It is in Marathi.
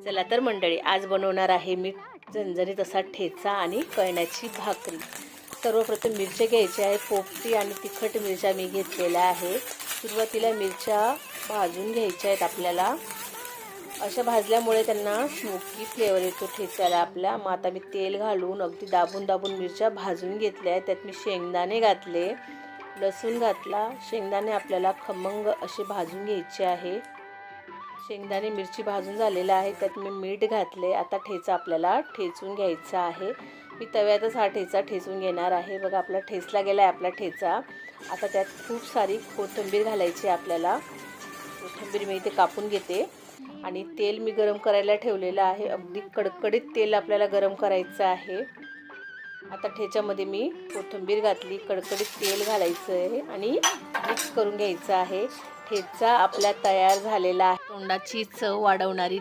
चला तर मंडळी, आज बनवणार आहे मी झणझणीत असा ठेचा आणि कळण्याची भाकरी। सर्वप्रथम मिरच्या घ्यायच्या आहेत, पोपटी आणि तिखट मिरच्या मी घेतलेल्या आहे। सुरुवातीला मिरच्या भाजून घ्यायच्या आहेत आपल्याला। अशा भाजल्यामुळे त्यांना स्मोकी फ्लेवर येतो ठेच्याला आपल्या। मग आता मी तेल घालून अगदी दाबून दाबून मिरच्या भाजून घेतल्या आहेत। त्यात मी शेंगदाणे घातले, लसूण घातला। शेंगदाणे आपल्याला खमंग असे भाजून घ्यायचे आहे। शेंगदाणे मिरची भाजून झालेला आहे, त्यात मी मीठ घातले। आता ठेचा आपल्याला ठेचून घ्यायचा आहे। मी तव्यातच हा ठेचा ठेचून घेणार आहे। बघा आपला ठेचला गेला आहे आपला ठेचा। आता त्यात खूप सारी कोथिंबीर घालायची आपल्याला। कोथिंबीर मी इथे कापून घेते आणि तेल मी गरम करायला ठेवलेलं आहे। अगदी कडकडीत तेल आपल्याला गरम करायचं आहे। आता ठेच्यामध्ये मी कोथिंबीर घातली, कडकडीत तेल घालायचं आहे आणि मिक्स करून घ्यायचं आहे। ठेचा आपला तयार झालेला आहे। तोंडाची चव वाढवणारी